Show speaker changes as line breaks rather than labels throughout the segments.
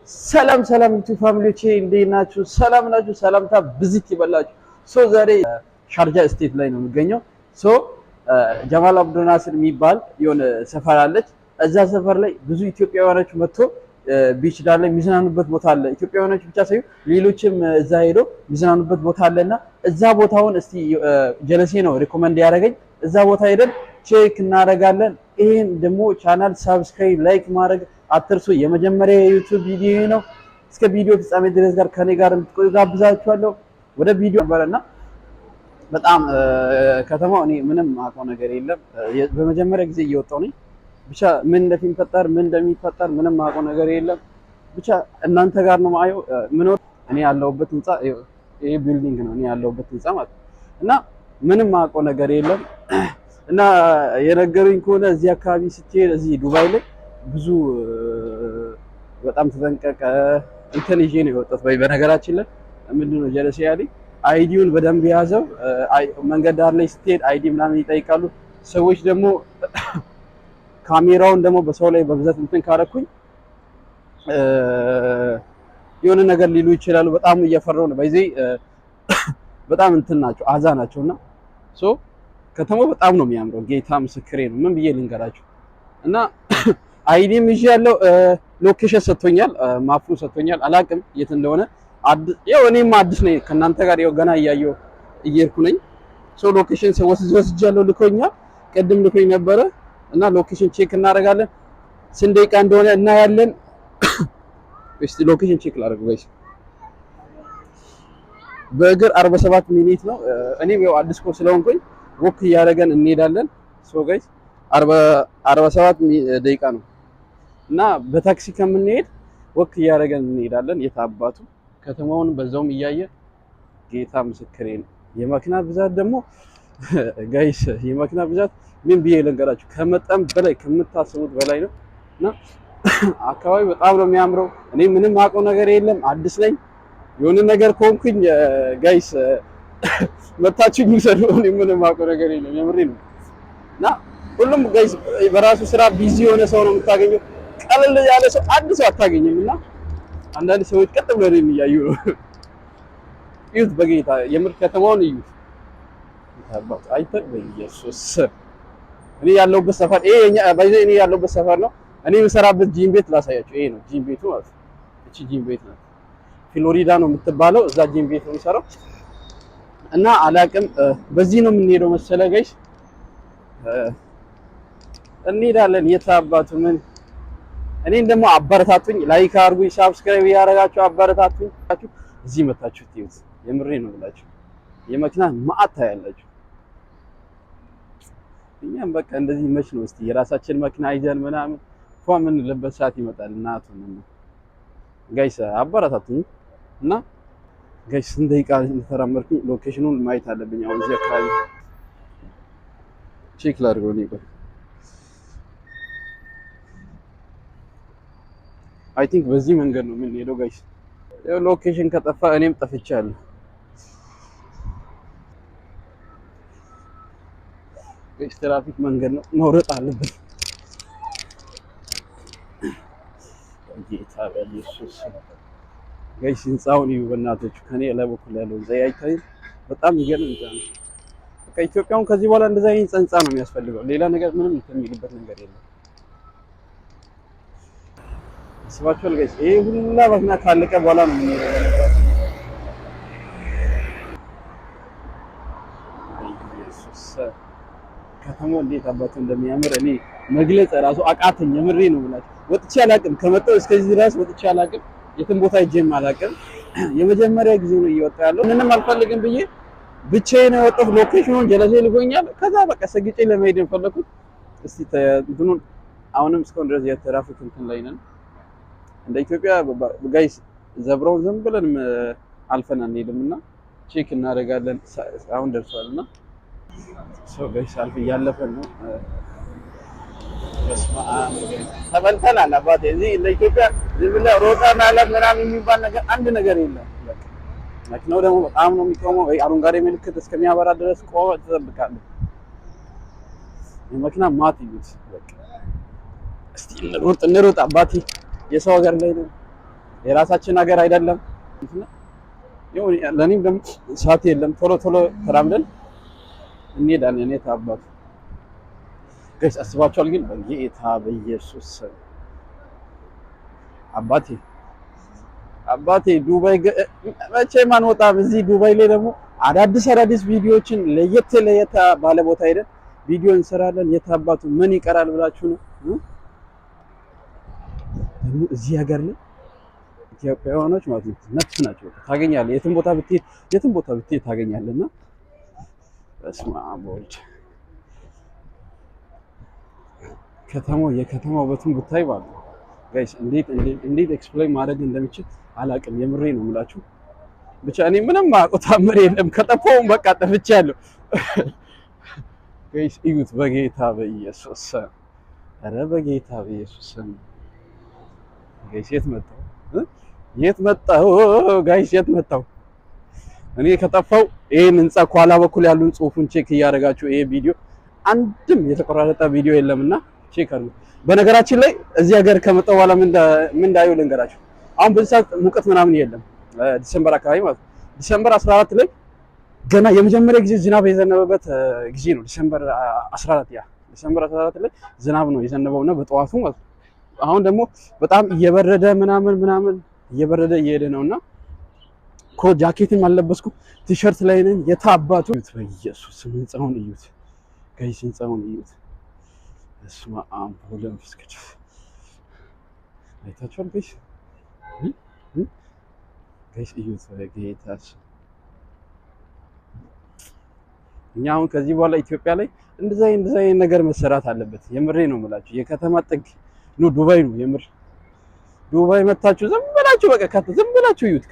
ሰላም ሰላም ዩቲዩብ ፋሚሊዎቼ እንዴት ናችሁ? ሰላም ናችሁ? ሰላምታ ብዝት ይበላችሁ። ዛሬ ሻርጃ ስቴት ላይ ነው የሚገኘው። ጀማል አብዱልናስር የሚባል የሆነ ሰፈር አለች። እዛ ሰፈር ላይ ብዙ ኢትዮጵያውያኖች መጥቶ ቢች ዳር ላይ የሚዝናኑበት ቦታ አለ። ኢትዮጵያውያኖች ብቻ ሳይሆን ሌሎችም እዛ ሄዶ የሚዝናኑበት ቦታ አለና እዛ ቦታውን እስቲ ጀለሴ ነው ሪኮመንድ ያደረገኝ። እዛ ቦታ ሄደን ቼክ እናደርጋለን። ይሄን ደግሞ ቻናል ሳብስክራይብ ላይክ ማድረግ አትርሱ። የመጀመሪያ የዩቲዩብ ቪዲዮ ነው። እስከ ቪዲዮ ፍጻሜ ድረስ ጋር ከኔ ጋር እንድትቆዩ ጋብዛችኋለሁ። ወደ ቪዲዮ ነበርና በጣም ከተማው እኔ ምንም አውቀው ነገር የለም። በመጀመሪያ ጊዜ እየወጣሁ ነኝ። ብቻ ምን እንደሚፈጠር ምንም አውቀው ነገር የለም። ብቻ እናንተ ጋር ነው ማየው። እኔ ያለሁበት ህንጻ ይሄ ቢልዲንግ ነው። እኔ ያለሁበት ህንጻ ማለት እና ምንም አውቀው ነገር የለም። እና የነገሩኝ ከሆነ እዚህ አካባቢ ስትሄድ እዚህ ዱባይ ላይ ብዙ በጣም ተጠንቀቀ እንትን ይዤ ነው የወጣሁት። በነገራችን ላይ ምንድነው ጀለሴ ያለኝ አይዲውን በደንብ ያዘው። መንገድ ዳር ላይ ስትሄድ አይዲ ምናምን ይጠይቃሉ ሰዎች። ደግሞ ካሜራውን ደግሞ በሰው ላይ በብዛት እንትን ካረኩኝ የሆነ ነገር ሊሉ ይችላሉ። በጣም እየፈራሁ ነው። በዚህ በጣም እንትን ናቸው አዛ ናቸውና ከተማው በጣም ነው የሚያምረው። ጌታ ምስክሬ ነው። ምን ብዬ ልንገራችሁ። እና አይዲም ይዤ ያለው ሎኬሽን ሰጥቶኛል፣ ማፑ ሰጥቶኛል። አላቅም የት እንደሆነ ያው እኔም አዲስ ነኝ ከእናንተ ጋር ያው ገና እየሄድኩ ነኝ። ሎኬሽን ወስጃለሁ፣ ልኮኛል። ቅድም ልኮኝ ነበረ እና ሎኬሽን ቼክ እናደርጋለን። ስንት ደቂቃ እንደሆነ እናያለን። እስቲ ሎኬሽን ቼክ ላድርግ ጋይስ። በእግር 47 ሚኒት ነው። እኔም ያው አዲስ ኮ ስለሆንኩኝ ወክ እያደረገን እንሄዳለን። ጋይስ 47 ደቂቃ ነው እና በታክሲ ከምንሄድ ወክ እያደረገን እንሄዳለን። የታባቱ ከተማውን በዛውም እያየ ጌታ ምስክሬ ነው። የመኪና ብዛት ደግሞ ጋይስ የመኪና ብዛት ምን ብዬ ልንገራችሁ፣ ከመጠን በላይ ከምታስቡት በላይ ነው። እና አካባቢ በጣም ነው የሚያምረው። እኔ ምንም አውቀው ነገር የለም፣ አዲስ ነኝ። የሆነ ነገር ከሆንኩኝ ጋይስ መታችሁ ይሰሩ። እኔ ምንም አውቀው ነገር የለም፣ የምሬ ነው። እና ሁሉም ጋይስ በራሱ ስራ ቢዚ የሆነ ሰው ነው የምታገኘው። ቀለል ያለ ሰው አንድ ሰው አታገኝም። እና አንዳንድ ሰዎች ቀጥ ብለው ነው የሚያዩ ነው። እዩት፣ በጌታ የምር ከተማውን እዩት። ታባቱ አይተን በኢየሱስ እኔ ያለሁበት ሰፈር እኔ ያለሁበት ሰፈር ነው። እኔ የምሰራበት ጂም ቤት ላሳያችሁ። ይሄ ነው ጂም ቤቱ ማለት ነው። እቺ ጂም ቤት ነው፣ ፍሎሪዳ ነው የምትባለው። እዛ ጂም ቤት ነው የምሰራው። እና አላቅም በዚህ ነው የምንሄደው መሰለ ጋይስ። እንሄዳለን። የታባቱ ምን እኔን ደግሞ አበረታቱኝ፣ ላይክ አድርጉኝ፣ ሳብስክራይብ ያደረጋችሁ አበረታቱኝ። እዚህ መታችሁ ትዩት። የምሬ ነው ብላችሁ የመኪና ማአት ታያላችሁ። እኛም በቃ እንደዚህ መች ነው እስቲ የራሳችን መኪና ይዘን ምናምን ምን ለበት ሰዓት ይመጣል። እናቱ ምን ጋይስ አበረታቱኝ። እና ጋይስ ስንት ደቂቃ እንደተራመድኩኝ ሎኬሽኑን ማየት አለብኝ። አሁን እዚህ አካባቢ ቼክ ላድርገው ነው ይቆይ። አይ ቲንክ በዚህ መንገድ ነው የምንሄደው ጋይስ። ያው ሎኬሽን ከጠፋ እኔም ጠፍቻለሁ። ጋይስ ትራፊክ መንገድ ነው፣ መውረጥ አለበት። ጌታ በኢየሱስ ጋይስ ህንጻውን እዩ በእናቶቹ። ከኔ ላይ በኩል ያለው ዘይአይታይ በጣም ይገርም እንጃ ነው። በቃ ኢትዮጵያውን ከዚህ በኋላ እንደዛ አይነት ህንጻ ነው የሚያስፈልገው። ሌላ ነገር ምንም የሚልበት ነገር የለም። ስባቸው ጋይስ ይሄ ሁላ መኪና ካለቀ በኋላ ነው የሚሄደው። ኢየሱስ ከተማው እንዴት አባቱ እንደሚያምር እኔ መግለጽ ራሱ አቃተኝ። የምሬ ነው ብላችሁ ወጥቼ አላቅም። ከመጣሁ እስከዚህ ድረስ ወጥቼ አላቅም። የትም ቦታ ሄጄም አላቅም። የመጀመሪያ ጊዜ ነው እየወጣሁ ያለው። ምንም አልፈልግም ብዬ ብቻዬን ነው የወጣሁት። ሎኬሽኑን ጀለሴ ልጎኛል። ከዛ በቃ ሰግጬ ለመሄድ የፈለኩት እስቲ እንትኑን አሁንም እስካሁን ድረስ የትራፊክ እንትን ላይ ነን። እንደ ኢትዮጵያ ጋይስ ዘብረውን ዝም ብለን አልፈን አንሄድምና ቼክ እናደርጋለን። አሁን ደርሷልና ጋይስ አልፍ እያለፈን ነው። ተበልተናል አባቴ። እዚህ ለኢትዮጵያ ዝም ብለህ ሮጣ ማለት ምናምን የሚባል ነገር አንድ ነገር የለም። በቃ መኪናው ደግሞ በጣም ነው የሚቆመው። አረንጓዴ ምልክት እስከሚያበራ ድረስ ቆመ ትጠብቃለህ። የመኪና ማት ይሉት በቃ እስቲ እንሩጥ አባቴ። የሰው ሀገር ላይ ነው የራሳችን ሀገር አይደለም። ለእኔም ደግሞ ሰዓት የለም። ቶሎ ቶሎ ተራምደን እንሄዳለን። እኔ ታባቱ ጋይስ አስባችኋል? ግን በጌታ በኢየሱስ አባቴ ዱባይ መቼም አንወጣም። እዚህ ዱባይ ላይ ደግሞ አዳዲስ ቪዲዮዎችን ለየት ባለ ቦታ ሄደን ቪዲዮ እንሰራለን። የታባቱ ምን ይቀራል ብላችሁ ነው? ደግሞ እዚህ ሀገር ላይ ኢትዮጵያውያኖች ማለት ነው ነፍስ ናቸው። ታገኛለህ፣ የትም ቦታ ብትሄድ ታገኛለህና በስመ አብ ወልድ የከተማው ውበቱን ብታይ ማለት ነው ጋይስ፣ እንዴት ኤክስፕሌን ማድረግ እንደምችል አላውቅም። የምሬ ነው የምላችሁ። ብቻ እኔ ምንም ማውቀው ታምር የለም። ከጠፋሁም በቃ ጠፍቻለሁ። ጋይስ እዩት፣ በጌታ በኢየሱስ ኧረ በጌታ በኢየሱስ ጋይስ የት መጣሁ ጋይስ የት መጣሁ? እኔ ከጠፋው ይሄን ህንጻ ከኋላ በኩል ያሉን ጽሁፉን ቼክ እያደረጋችሁ ይሄ ቪዲዮ አንድም የተቆራረጠ ቪዲዮ የለምና ቼክ አድርጉ። በነገራችን ላይ እዚህ ሀገር ከመጣሁ በኋላ ምን እንዳየሁ ልንገራችሁ። አሁን በዚህ ሰዓት ሙቀት ምናምን የለም። ዲሰምበር አካባቢ ማለት ነው። ዲሰምበር 14 ላይ ገና የመጀመሪያ ጊዜ ዝናብ የዘነበበት ጊዜ ነው። ዲሰምበር 14 ላይ ዝናብ ነው የዘነበውና በጠዋቱ ማለት ነው። አሁን ደግሞ በጣም እየበረደ ምናምን እየበረደ እየሄደ ነውና ጃኬትም አልለበስኩም፣ ቲሸርት ላይ ነኝ። የታባቱ በኢየሱስ ህንጻውን እዩት ጋይስ፣ ህንጻውን እዩት። በስመ አብ ወወልድ ወመንፈስ ቅዱስ። አይታችኋል ጋይስ? ጋይስ እዩት በጌታስ። እኛ አሁን ከዚህ በኋላ ኢትዮጵያ ላይ እንደዛ ነገር መሰራት አለበት። የምሬ ነው የምላችሁ። የከተማ ጥግ ነው ዱባይ ነው የምር። ዱባይ መታችሁ ዝም ብላችሁ በቃ ዝም ብላችሁ እዩት።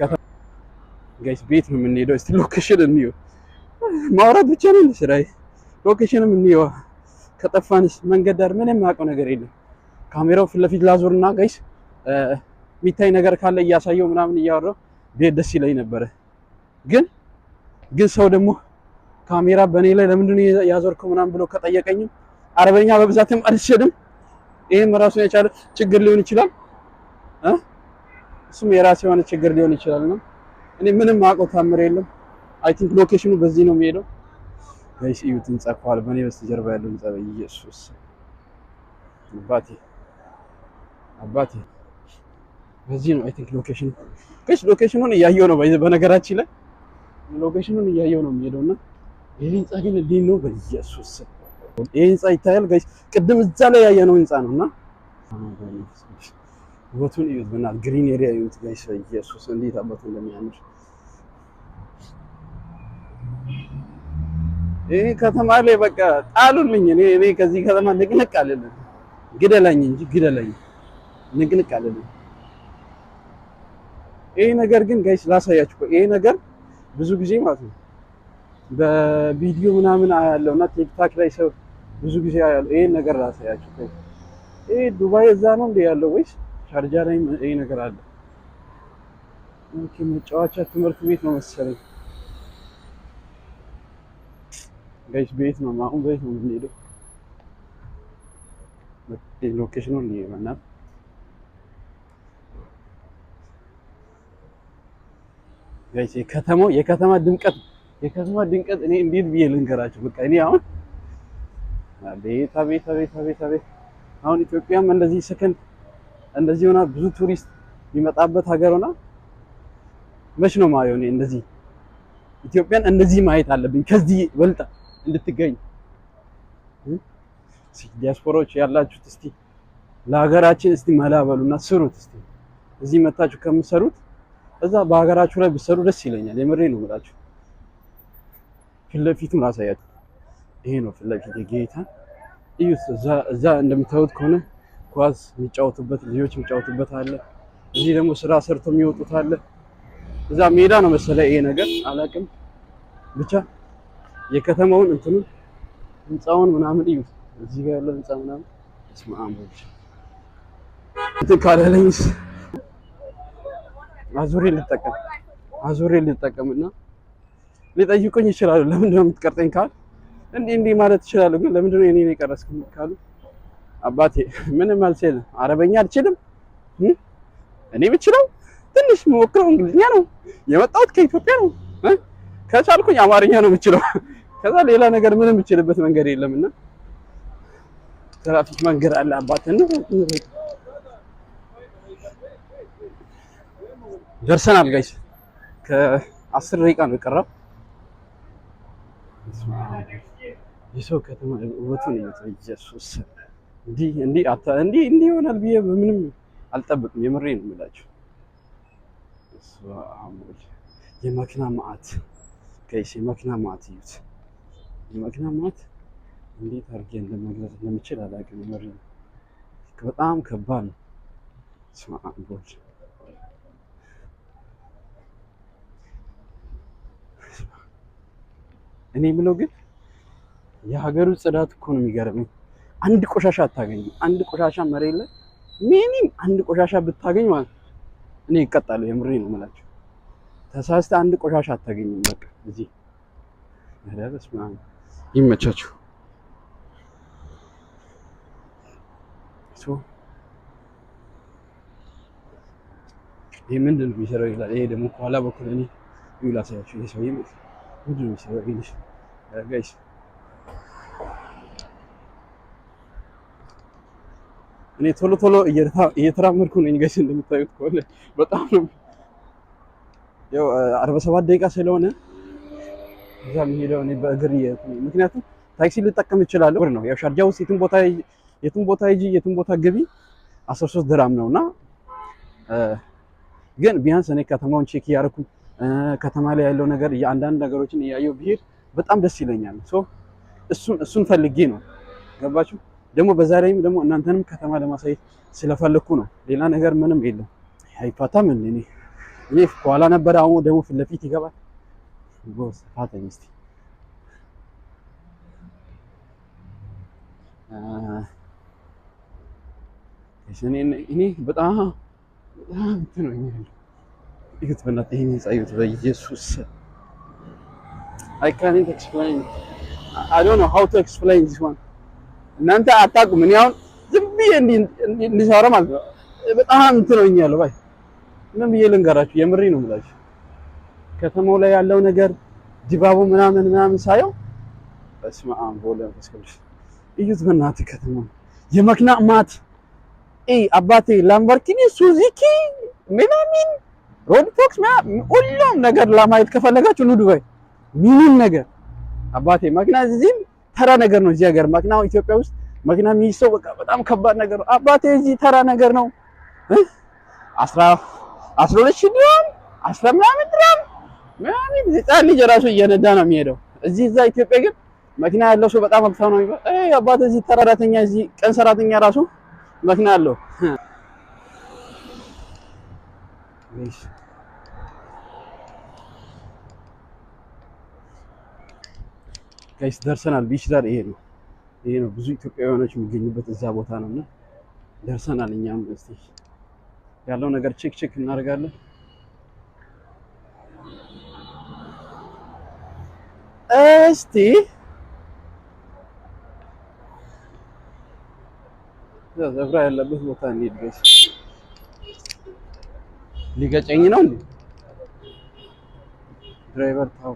ጋይስ ቤት ነው የምንሄደው። እስቲ ሎኬሽን እንየው። ማውራት ብቻ ነው ስራዬ። ሎኬሽንም እንየው። ከጠፋንስ መንገድ ዳር ምንም የማውቀው ነገር የለም። ካሜራው ፊት ለፊት ላዞርና ጋይስ የሚታይ ነገር ካለ እያሳየው ምናምን እያወራው ቤት ደስ ይለኝ ነበረ። ግን ሰው ደግሞ ካሜራ በእኔ ላይ ለምንድን ነው ያዞርከው ምናምን ብሎ ከጠየቀኝም አረበኛ በብዛትም አልችልም። ይሄም ራሱን የቻለ ችግር ሊሆን ይችላል። እሱም የራሱ የሆነ ችግር ሊሆን ይችላል ነው። እኔ ምንም አውቀው ታምር የለም። አይ ቲንክ ሎኬሽኑ በዚህ ነው የሚሄደው። ጋይስ እዩት፣ ህንጻ ኳል በእኔ በስተጀርባ ያለው ህንጻ በኢየሱስ አባቴ በዚህ ነው አይ ቲንክ ሎኬሽኑ። ጋይስ ሎኬሽኑን እያየው ነው። በነገራችን ላይ ሎኬሽኑን እያየው ነው የሚሄደውና ይሄ ህንጻ ግን እንዴት ነው በኢየሱስ ይሄ ህንጻ ይታያል ጋይስ። ቅድም እዛ ላይ ያየነው ህንጻ ነውና ቦቱን እዩት፣ በእናትህ ግሪን ኤሪያ እዩት ጋይስ በኢየሱስ እንዴት አባቱ እንደሚያምር። ይሄ ከተማ ላይ በቃ ጣሉልኝ። እኔ ከዚህ ከተማ ንቅንቅ አልልም። ግደለኝ እንጂ ንቅንቅ አልልም። ይሄ ነገር ግን ጋይስ ላሳያችሁ። ይሄ ነገር ብዙ ጊዜ ማለት ነው በቪዲዮ ምናምን አያለውና ቲክታክ ላይ ሰው ብዙ ጊዜ አያለው። ይሄን ነገር ላሳያችሁ። ይሄ ዱባይ እዛ ነው እንደ ያለው ወይስ ሻርጃ ላይ ይሄ ነገር አለ? ኦኬ መጫወቻ ትምህርት ቤት ነው መሰለኝ ጋይስ። ቤት ነው አሁን ቤት ነው የምንሄደው። ሎኬሽኑን ነው ጋይስ። የከተማ ድምቀት እኔ እንዴት ብዬ ልንገራችሁ? በቃ እኔ አሁን አቤት አሁን ኢትዮጵያም እንደዚህ ሰከንድ እንደዚህ ሆና ብዙ ቱሪስት የሚመጣበት ሀገር ሆና መች ነው ማየው? እኔ እንደዚህ ኢትዮጵያን እንደዚህ ማየት አለብኝ። ከዚህ በልጣ እንድትገኝ ዲያስፖራዎች ያላችሁት እስቲ ለሀገራችን እስቲ መላበሉና ስሩት። እስቲ እዚህ መታችሁ ከምትሰሩት እዛ በሀገራችሁ ላይ ብትሰሩ ደስ ይለኛል። የምሬ ነው የምላችሁ። ፊት ለፊቱን ላሳያችሁ። ይሄ ነው ፊት ለፊት ጌታ እዩት። እዛ እንደምታዩት ከሆነ ኳስ የሚጫወቱበት ልጆች የሚጫወቱበት አለ። እዚህ ደግሞ ስራ ሰርተው የሚወጡት አለ። እዛ ሜዳ ነው መሰለኝ ይሄ ነገር አላውቅም። ብቻ የከተማውን ህንጻውን ምናምን እዩት። እዚህ ጋር ያለው ህንጻ ምናምን ስማአሞች እንትን ካላለኝስ አዙሬ ልጠቀምና ሊጠይቁኝ ይችላሉ። ለምንድን ነው የምትቀርጠኝ ካል እንዲህ ማለት ይችላሉ። ግን ለምንድን ነው እኔን የቀረስኩኝ ካሉ አባቴ ምንም አልችልም፣ አረበኛ አልችልም። እኔ ብችለው ትንሽ ሞክረው እንግሊዝኛ ነው የመጣሁት ከኢትዮጵያ ነው። ከቻልኩኝ አማርኛ ነው የምችለው። ከዛ ሌላ ነገር ምንም የምችልበት መንገድ የለምና ትራፊክ መንገድ አለ አባቴን ደርሰናል ጋይስ። ከ10 ደቂቃ ነው የቀረው። የሰው ከተማ ውበቱን ኢየሱስ እንዲህ ይሆናል ብዬ ምንም አልጠብቅም። የምሬን ነው የምላችሁ። የመኪና መዓት ጋይስ፣ የመኪና መዓት እዩት። የመኪና መዓት እንዴት አድርጌ እንደመግለጽ እንደምችል አላውቅም። የምሬን በጣም ከባድ ነው። እኔ የምለው ግን የሀገሩ ጽዳት እኮ ነው የሚገርመኝ። አንድ ቆሻሻ አታገኝም። አንድ ቆሻሻ መሬት ላይ ምንም አንድ ቆሻሻ ብታገኝ ማለት እኔ ይቀጣለሁ። የምሬን ነው የምላችሁ። ተሳስተህ አንድ ቆሻሻ አታገኝም። በቃ እዚህ ያዳረስ ማለት ይመቻችሁ። ይሄ ምንድን ነው የሚሰራው ይላል። ይሄ ደግሞ ከኋላ በኩል እኔ ይላሳያችሁ። ይሄ ሰውዬ ምንድን ነው የሚሰራው ይልሽ ጋይስ። እኔ ቶሎ ቶሎ እየተራመድኩ ነኝ ጋይስ። እንደምታዩት ከሆነ በጣም ነው ያው 47 ደቂቃ ስለሆነ እዛ የሚሄደው እኔ በእግር ምክንያቱም ታክሲ ልጠቀም እችላለሁ ነው። ያው ሻርጃ ውስጥ የትም ቦታ ሂጂ የትም ቦታ ግቢ 13 ድራም ነውና ግን ቢያንስ እኔ ከተማውን ቼክ እያደረኩ ከተማ ላይ ያለው ነገር የአንዳንድ ነገሮችን እያየሁ ብሄድ በጣም ደስ ይለኛል። እሱን ፈልጌ ነው። ገባችሁ? ደግሞ በዛ ላይም ደግሞ እናንተንም ከተማ ለማሳየት ስለፈለኩ ነው። ሌላ ነገር ምንም የለም። አይፋታም እኔ ከኋላ ነበር፣ አሁን ደግሞ ፊት ለፊት ይገባል። ቦስ ፋተኝ እስቲ እኔ በጣም እንትን ነው የሚለው እዩት፣ በእናትህ ይሄን ህንጻ በኢየሱስ I can't explain. I don't know how to explain this one. እናንተ አታውቁም። እኔ አሁን ዝም ብዬ እንዲሳወራ ማለት ነው በጣም እንትን ነው የሚለው ባይ ምን ብዬ ልንገራችሁ? የምሬ ነው የምላችሁ። ከተማው ላይ ያለው ነገር ድባቡ ምናምን ሳየው በስመ አብ ወወልድ ወመንፈስ ቅዱስ እዩት፣ በእናትህ ከተማው የመኪና ማት አባቴ ላምበርጊኒ፣ ሱዙኪ ምናምን ሮድ ፎክስ ሁሉም ነገር ለማየት ከፈለጋችሁ ኑ ዱባይ። ምንም ነገር አባቴ መኪና እዚህም ተራ ነገር ነው። እዚህ ሀገር መኪናው ኢትዮጵያ ውስጥ መኪና የሚይዝ ሰው በቃ በጣም ከባድ ነገር ነው አባቴ። እዚህ ተራ ነገር ነው። 12 ሺህ ድራም 10 ምናምን ድራም ምናምን ህፃን ልጅ ራሱ እየነዳ ነው የሚሄደው። እዛ ኢትዮጵያ ግን መኪና ያለው ሰው በጣም ሀብታም ነው የሚባል። አባቴ እዚህ ተራራተኛ እዚህ ቀን ሰራተኛ ራሱ መኪና አለው። ጋይስ ደርሰናል። ቢች ዳር ይሄ ነው ብዙ ኢትዮጵያውያኖች የሚገኙበት እዛ ቦታ ነውና ደርሰናል። እኛም እስቲ ያለው ነገር ቼክ እናደርጋለን። እስቲ ዘብራ ያለበት ቦታ እንሂድ ጋይስ። ሊገጨኝ ነው እንዴ ድራይቨር? ታው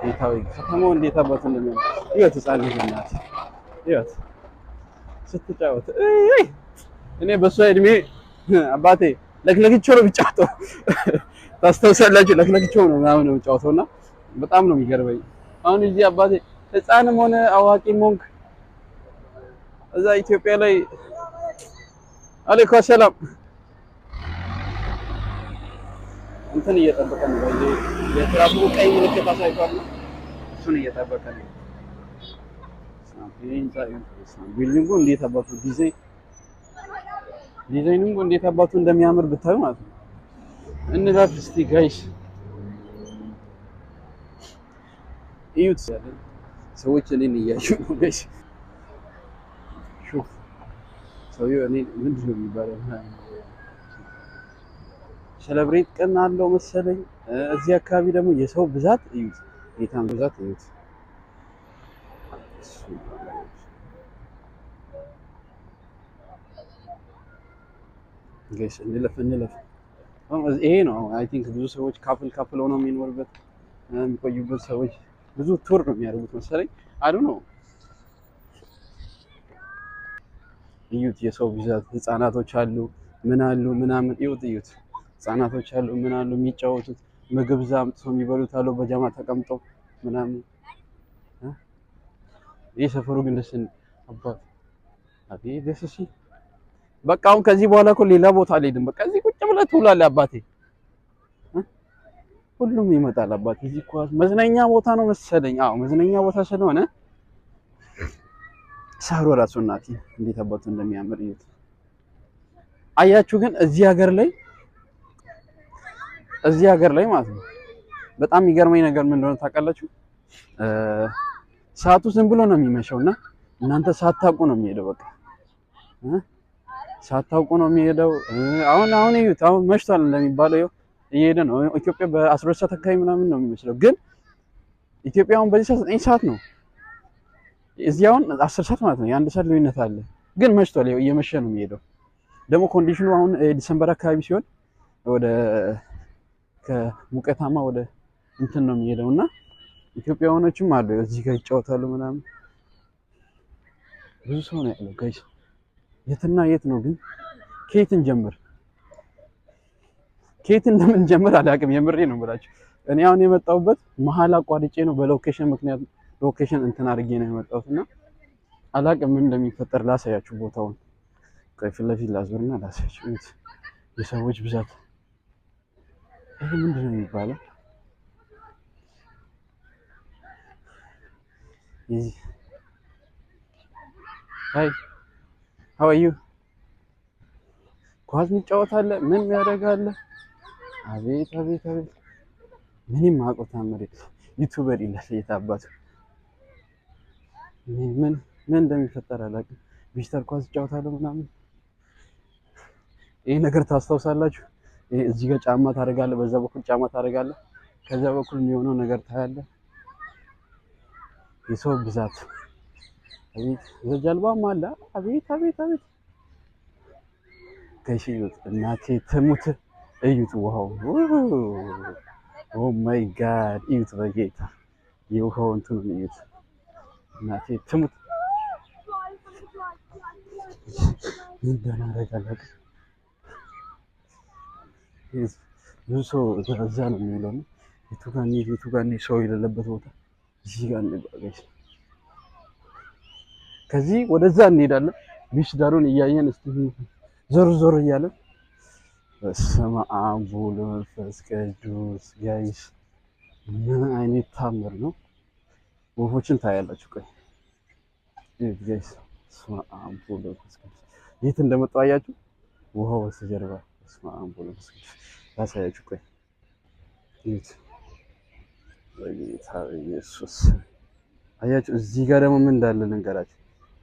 ይታወይ ከተማው እንዴት አባቱ እንደሚሆን ይወት ህፃን ልጅ ናት። ይወት ስትጫወት እኔ በሷ እድሜ አባቴ ለክለክቸው ነው የሚጫወተው። ታስታውሳላችሁ? ለክለክቸው ነው ምናምን ነው የሚጫወተውና በጣም ነው የሚገርመኝ። አሁን እዚህ አባቴ ህፃንም ሆነ አዋቂም ሆንክ እዛ ኢትዮጵያ ላይ አለይኩም ሰላም እንትን እየጠበቀን ነው። የትራፊኩ ቀይ ምልክት አሳይቷል። እሱን እየጠበቀን ነው። ቢልዲንጉ እንዴት አባቱ ዲዛይኒንጉ እንዴት አባቱ እንደሚያምር ብታዩ ማለት ነው። እንላፍ እስቲ ጋይስ እዩት። ሰዎች እኔን እያዩ ነው ጋይስ። ሹፍ ሰውዬው እኔ ምንድን ነው የሚባለው ሴሌብሬት ቀን አለው መሰለኝ። እዚህ አካባቢ ደግሞ የሰው ብዛት እዩት፣ ጌታን ብዛት እዩት። ጋይስ እንለፍ። ይሄ ነው አይ ቲንክ ብዙ ሰዎች ካፕል ሆነው የሚኖርበት የሚቆዩበት ሰዎች ብዙ ቱር ነው የሚያደርጉት መሰለኝ። አዱ ነው። እዩት የሰው ብዛት፣ ህፃናቶች አሉ ምን አሉ ምናምን እዩት። ህፃናቶች አሉ ምን አሉ የሚጫወቱት ምግብ እዛ አምጥተው የሚበሉት አሉ በጃማ ተቀምጠው ምናምን። ይህ ሰፈሩ ግን ደስ አባት አቤት ደስ ሲል። በቃ አሁን ከዚህ በኋላ እኮ ሌላ ቦታ አልሄድም። በቃ እዚህ ቁጭ ብለህ ትውላለህ አባቴ። ሁሉም ይመጣል አባቴ። እዚህ እኮ መዝናኛ ቦታ ነው መሰለኝ። አዎ መዝናኛ ቦታ ስለሆነ ሳሩ ራሱ እናቴ እንዴት አባቱ እንደሚያምር እዩት። አያችሁ ግን እዚህ ሀገር ላይ ማለት ነው በጣም የሚገርመኝ ነገር ምን እንደሆነ ታውቃላችሁ? ሰዓቱ ዝም ብሎ ነው የሚመሸው እና እናንተ ሳታውቁ ነው የሚሄደው። በቃ ሳታውቁ ነው የሚሄደው። አሁን እዩት፣ አሁን መሽቷል እንደሚባለው ይኸው እየሄደ ነው። ኢትዮጵያ በ12 ሰዓት አካባቢ ምናምን ነው የሚመስለው፣ ግን ኢትዮጵያ አሁን በዚህ ሰዓት 9 ሰዓት ነው። እዚህ አሁን 10 ሰዓት ማለት ነው። የአንድ ሰዓት ልዩነት አለ፣ ግን መሽቷል። ይኸው እየመሸ ነው የሚሄደው። ደግሞ ኮንዲሽኑ አሁን ዲሰምበር አካባቢ ሲሆን ወደ ከሙቀታማ ወደ እንትን ነው የሚሄደው እና ኢትዮጵያውያኖችም አሉ እዚህ ጋር ይጫወታሉ ምናምን። ብዙ ሰው ነው ያለው ጋይስ። የትና የት ነው ግን? ከየት እንጀምር? ከየት እንደምንጀምር አላውቅም። የምሬ ነው ብላችሁ እኔ አሁን የመጣሁበት መሀል አቋርጬ ነው በሎኬሽን ምክንያት ሎኬሽን እንትን አድርጌ ነው የመጣሁት እና አላውቅም ምን እንደሚፈጠር። ላሳያችሁ ቦታውን ፊት ለፊት ላዞርና ላሳያችሁ። የሰዎች ብዛት ይሄ ምንድን ነው የሚባለው? ሃይ ሃው አር ዩ? ኳስ የሚጫወታለ ምን ያደርጋለ? አቤት አቤት አቤት! ምንም አውቀው ታምር ዩቲዩበር ይላል የታባቱ ምን እንደሚፈጠር አላውቅም። ቪዚተር ኳስ ይጫወታሉ ምናምን። ይሄ ነገር ታስታውሳላችሁ? ይሄ እዚህ ጋር ጫማ ታደርጋለህ፣ በዛ በኩል ጫማ ታደርጋለህ፣ ከዛ በኩል የሚሆነው ነገር ታያለህ። የሰው ብዛት አቤት! ጀልባም አለ። አቤት አቤት አቤት! ከሽዩት እናቴ ትሙት እዩት! ዋው! ኦ ማይ ጋድ! እዩት በጌታ የውሃው እንትኑን እዩት! እናቴ ትሙት! ምን እንደማደርጋለሁ ብዙ ሰው እዛ ነው የሚውለው ነው። የቱ ጋር ሰው የሌለበት ቦታ እዚህ ጋር እንባገሽ። ከዚህ ወደዛ እንሄዳለን። ቢች ዳሩን እያየን እስቲ ዞር እያለን በስመ አብ ወወልድ ወመንፈስ ቅዱስ። ጋይስ ምን አይነት ታምር ነው! ወፎችን ታያላችሁ። ቆይ ጋይስ በስመ አብ ወወልድ ወመንፈስ ቅዱስ። የት እንደመጣሁ አያችሁ? ውሃው በስተጀርባ በስመ አብ ወወልድ ወመንፈስ ቅዱስ ላሳያችሁ። ቆይ እዩት በጌታ ኢየሱስ። አያችሁ? እዚህ ጋር ደግሞ ምን እንዳለ ልንገራችሁ።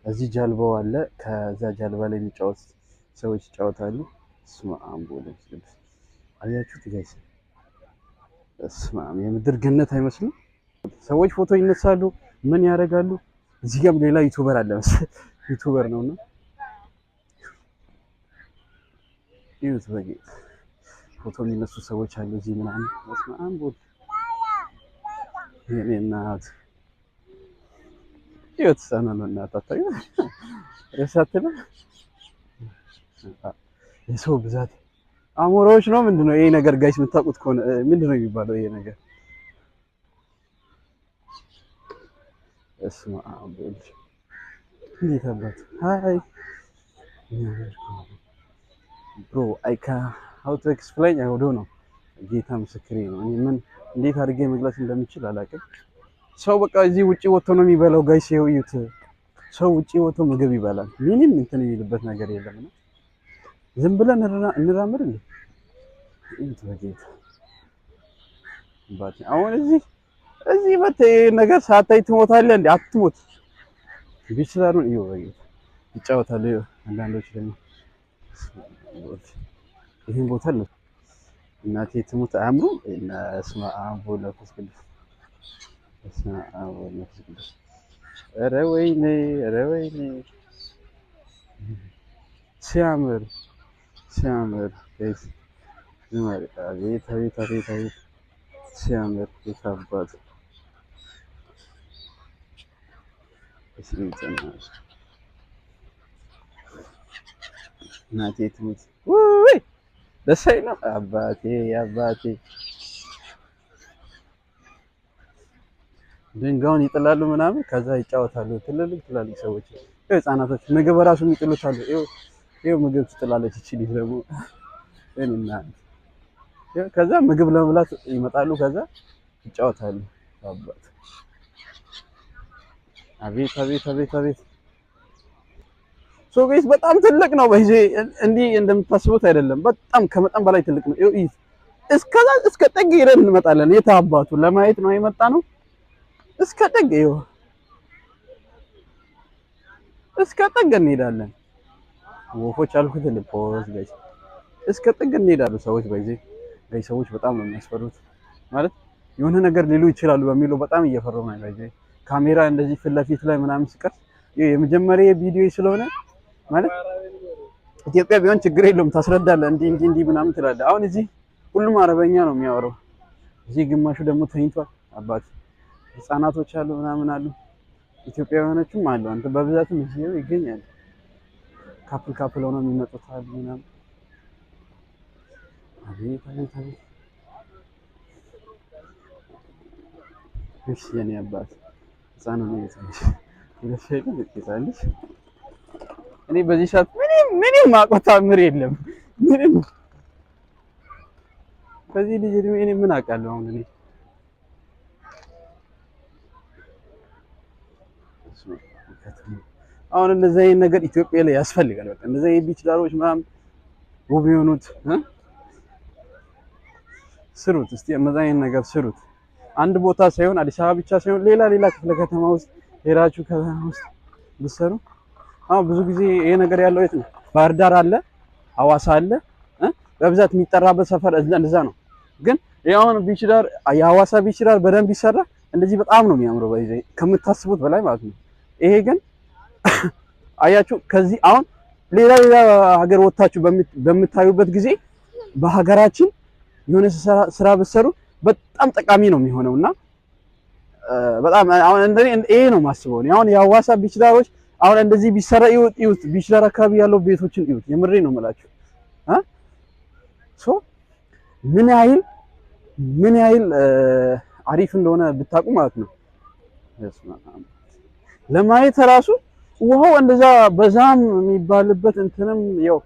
እዚህ ጀልባው አለ። ከዛ ጀልባ ላይ የሚጫወት ሰዎች ይጫወታሉ። በስመ አብ ወወልድ ወመንፈስ ቅዱስ። አያችሁት ጋይስ? በስመ አብ የምድር ገነት አይመስልም? ሰዎች ፎቶ ይነሳሉ፣ ምን ያደርጋሉ። እዚህ ጋርም ሌላ ዩቲዩበር አለ መሰለኝ፣ ዩቲዩበር ነውና እዩት በጌታ ፎቶ የሚነሱ ሰዎች አሉ እዚህ ምናምን። በስመ አብ ወወልድ የኔ እናት እዩት። ሰነኑ እናት አታዩ ረሳተና የሰው ብዛት አሞራዎች ነው ምንድነው ይሄ ነገር ጋይስ? የምታውቁት ከሆነ ምንድነው የሚባለው ይሄ ነገር? እስማ አቦልድ እንዴት አባት ሃይ ብሮ አይካ ሃው ቱ ኤክስፕሌን አይ ዶንት ኖ። ጌታ ምስክሬ ነው። እኔ ምን እንዴት አድርጌ መግለጽ እንደምችል አላውቅም። ሰው በቃ እዚህ ውጪ ወጥቶ ነው የሚበላው ጋይስ። ይኸው እዩት። ሰው ውጪ ወጥቶ ምግብ ይበላል። ምንም እንትን የሚልበት ነገር የለም እና ዝም ብለን እንራምድ እንዴ? እዩት በጌታ ባቲ። አሁን እዚህ መተህ ነገር ሳታይ ትሞታለህ እንዴ? አትሞት። ቢችላሩን እዩ በጌታ ይጫወታሉ። አንዳንዶች ደግሞ ይሄን ቦታ ነው እናቴ ትሙት አያምሩ እና እስማ አብ ወወልድ ወመንፈስ ቅዱስ። እስማ አብ ወወልድ ወመንፈስ ቅዱስ። ኧረ ወይኔ ሲያምር ሲያምር ጋይስ ዝማሬ አቤት አቤት አቤት አቤት ሲያምር የታባት እስኪ እናቴ ትሙት ውይ ደስ አይልም። አባቴ አባቴ ድንጋዩን ይጥላሉ ምናምን ከዛ ይጫወታሉ። ትላልቅ ሰዎች ህፃናቶች ምግብ እራሱ የሚጥሉት አሉ። ይኸው ምግብ ትጥላለች እቺ ልጅ ደግሞ እና ከዛ ምግብ ለመብላት ይመጣሉ። ከዛ ይጫወታሉ። አባት አቤት አቤት አቤት አቤት ሶ ጋይስ በጣም ትልቅ ነው። በዚህ እንዲህ እንደምታስቡት አይደለም። በጣም ከመጠን በላይ ትልቅ ነው። እስከዛ እስከ ጥግ ሄደን እንመጣለን። የት አባቱ ለማየት ነው የመጣ ነው። እስከ ጥግ ይኸው እስከ ጥግ እንሄዳለን። ወፎች አልኩት ፖዝ ጋይስ እስከ ጥግ እንሄዳለን። ሰዎች በዚህ ጋይስ ሰዎች በጣም ነው የሚያስፈሩት። ማለት የሆነ ነገር ሊሉ ይችላሉ በሚለው በጣም እየፈረሙ ነው። በዚህ ካሜራ እንደዚህ ፊት ለፊት ላይ ምናምን ሲቀር የመጀመሪያ ቪዲዮ ስለሆነ ማለት ኢትዮጵያ ቢሆን ችግር የለውም ታስረዳለህ፣ እንዲህ ምናምን ትላለህ። አሁን እዚህ ሁሉም አረበኛ ነው የሚያወራው። እዚህ ግማሹ ደግሞ ተኝቷል። አባት ህፃናቶች አሉ ምናምን አሉ፣ ኢትዮጵያውያኖችም አሉ። አንተ በብዛትም እዚህ ይገኛል። ካፕል ሆነው የሚመጡት አሉ ምናምን። አቤት አቤት አቤት እሺ የኔ አባት ህፃኑ ነው ይታይሽ። እኔ በዚህ ሰዓት ምንም ማቆታ ምር የለም። ምንም በዚህ ልጅ እድሜ እኔ ምን አውቃለሁ? አሁን እንደዚህ አይነት ነገር ኢትዮጵያ ላይ ያስፈልጋል። በቃ እንደዚህ አይነት ቢች ዳሮች ምናምን ውብ የሆኑት ስሩት። እስቲ እንደዚህ አይነት ነገር ስሩት። አንድ ቦታ ሳይሆን አዲስ አበባ ብቻ ሳይሆን ሌላ ክፍለ ከተማ ውስጥ ሄዳችሁ ከተማ ውስጥ ብትሰሩ። አሁን ብዙ ጊዜ ይሄ ነገር ያለው የት ነው? ባህር ዳር አለ፣ ሐዋሳ አለ። በብዛት የሚጠራበት ሰፈር እንደዛ ነው። ግን ያውን ቢች ዳር የሐዋሳ ቢች ዳር በደንብ ይሰራ እንደዚህ በጣም ነው የሚያምረው በዚህ ከምታስቡት በላይ ማለት ነው። ይሄ ግን አያችሁ ከዚህ አሁን ሌላ ሀገር ወጣችሁ በምታዩበት ጊዜ በሀገራችን የሆነ ስራ ብትሰሩ በጣም ጠቃሚ ነው የሚሆነውና በጣም አሁን እንደኔ ይሄ ነው ማስበው። አሁን የሐዋሳ ቢች ዳሮች አሁን እንደዚህ ቢሰራ ይዩት፣ ቢች ዳር አካባቢ ያለው ቤቶችን ይዩት። የምሬ ነው የምላችሁ ሶ ምን ያህል አሪፍ እንደሆነ ብታውቁ ማለት ነው። ለማየት ራሱ ውሃው እንደዛ በዛም የሚባልበት እንትንም ያው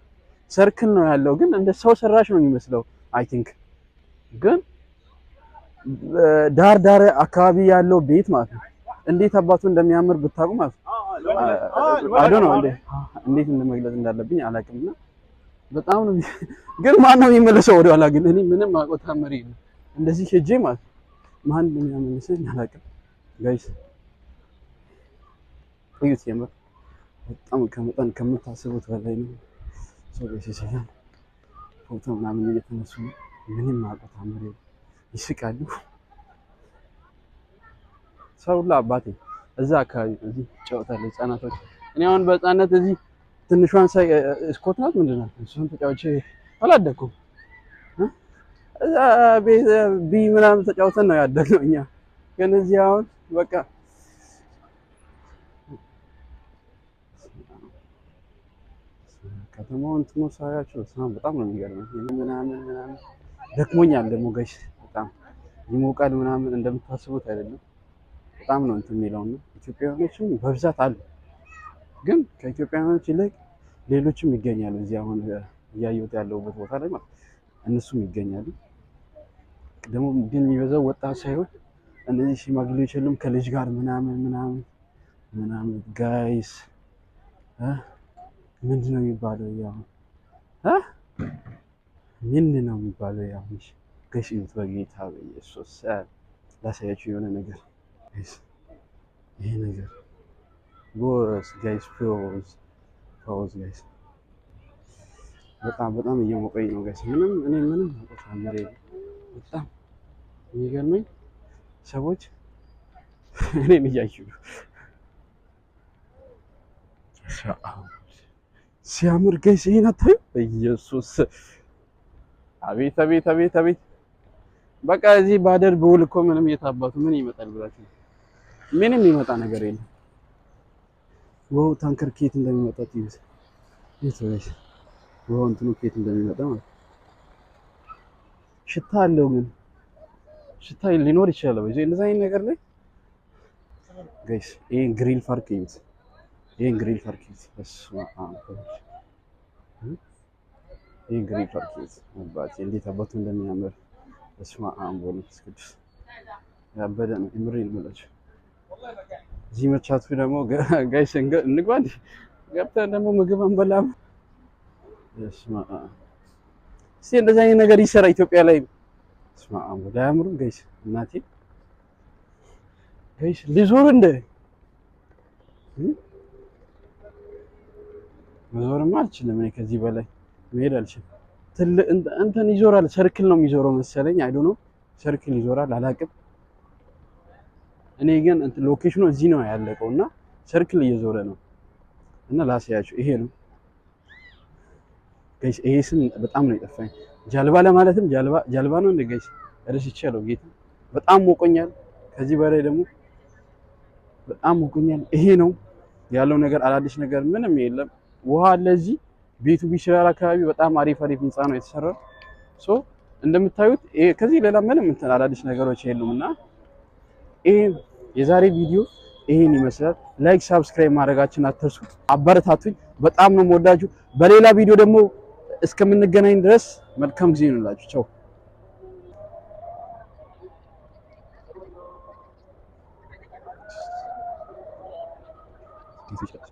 ሰርክል ነው ያለው፣ ግን እንደ ሰው ሰራሽ ነው የሚመስለው አይ ቲንክ። ግን ዳር አካባቢ ያለው ቤት ማለት ነው እንዴት አባቱ እንደሚያምር ብታውቁ ማለት ነው። አዶ ነው እንዴት እንደመግለጽ እንዳለብኝ አላውቅምና በጣም ነው። ግን ማን ነው የሚመለሰው ወደ ኋላ? ግን እኔ ምንም አውቀው ታምሪ ነው እንደዚህ ሄጄ ማለት ማን እንደሚያመልሰኝ አላውቅም። ጋይስ እዩት፣ የምር በጣም ከመጠን ከምታስቡት በላይ ነው። ሰው ሲሰራ ፎቶ ምናምን እየተነሱ ነው። ምንም አውቀው ታምሪ ይስቃሉ። ሰው ሁሉ አባቴ እዛ አካባቢ እዚህ ጨዋታለ ህፃናቶች። እኔ አሁን በህፃነት እዚህ ትንሿን ሳይ ስኮት ናት ምንድን ናት እሱን ተጫውቼ አላደኩም። እዛ ቢ ምናምን ተጫውተን ነው ያደግነው እኛ። ግን እዚህ አሁን በቃ ከተማውን ሳያቸው በጣም ነው የሚገርመው። ምናምን ደክሞኛል ደግሞ ጋይስ፣ በጣም ይሞቃል ምናምን እንደምታስቡት አይደለም። በጣም ነው እንትን የሚለውና ኢትዮጵያውያኖችም በብዛት አሉ። ግን ከኢትዮጵያውያኖች ይልቅ ሌሎችም ይገኛሉ። እዚህ አሁን እያየሁት ያለሁበት ቦታ ላይ ማለት እነሱም ይገኛሉ። ደግሞ ግን የሚበዛው ወጣት ሳይሆን እነዚህ ሽማግሌዎች የሉም ከልጅ ጋር ምናምን ጋይስ ምንድን ነው የሚባለው? ያው ምንድን ነው የሚባለው? ያው ጋይስ በጌታ በኢየሱስ ላሳያችሁ የሆነ ነገር ይሄ ነገር ቦስ ጋይስ ፖዝ ጋይስ በጣም እየሞቀኝ ነው ጋይስ። ምንም ታምሬ በጣም የሚገርመኝ ሰዎች እኔን እያዩ ነው። ሲያምር ጋይስ ይሄን አታዩ? ኢየሱስ አቤት አቤት አቤት አቤት። በቃ እዚህ ባደር በውል እኮ ምንም የታባቱ ምን ይመጣል ብላችሁ ምንም ይመጣ ነገር የለም። ወው ታንከር ኬት እንደሚመጣ ትይዝ ይተወሽ ወው እንትኑ ኬት እንደሚመጣ ማለት ሽታ አለው ግን ሽታ ሊኖር ይችላል። በዚህ እንደዛ አይነት ነገር ላይ ጋይስ ይሄን ግሪል ፋርክ ይዩት። ይሄን ግሪል ፋርክ ይዩት። በስመ አብ ይሄን ግሪል ፋርክ ይዩት። አባቴ እንዴት አባቱ እንደሚያምር በስመ አብ ወመንፈስ ቅዱስ ያበደ ነው። እምሬን ብላችሁ እዚህ መቻቱ ደግሞ ጋይስ እንግባ እንዴ ገብተን ደግሞ ምግብ አንበላም። በስመ አብ እስቲ እንደዛ አይነት ነገር ይሰራ ኢትዮጵያ ላይ። በስመ አብ አያምሩም ጋይስ? እናቴ ጋይስ ሊዞር እንደ መዞርማ አልችልም እኔ ከዚህ በላይ መሄድ አልችልም። እንትን ይዞራል፣ ሰርክል ነው የሚዞረው መሰለኝ። አይ ዶንት ኖ ሰርክል ይዞራል አላውቅም። እኔ ግን እንትን ሎኬሽኑ እዚህ ነው ያለቀው እና ሰርክል እየዞረ ነው እና ላሳያችሁ። ይሄ ነው ጋይስ። ይሄ ስም በጣም ነው የጠፋኝ። ጀልባ ለማለትም ጀልባ ነው እንደ ጋይስ ረስቻለሁ። ጌታ በጣም ሞቆኛል። ከዚህ በላይ ደግሞ በጣም ሞቆኛል። ይሄ ነው ያለው ነገር፣ አዳዲስ ነገር ምንም የለም። ውሃ አለ እዚህ ቤቱ ቢሽራል አካባቢ በጣም አሪፍ ህንጻ ነው የተሰራው። ሶ እንደምታዩት ከዚህ ሌላ ምንም እንትን አዳዲስ ነገሮች የሉምና ይሄ የዛሬ ቪዲዮ ይሄን ይመስላል። ላይክ ሳብስክራይብ ማድረጋችሁን አትርሱ። አበረታቱኝ። በጣም ነው የምወዳችሁ። በሌላ ቪዲዮ ደግሞ እስከምንገናኝ ድረስ መልካም ጊዜ ይሁንላችሁ። ቻው። Thank you.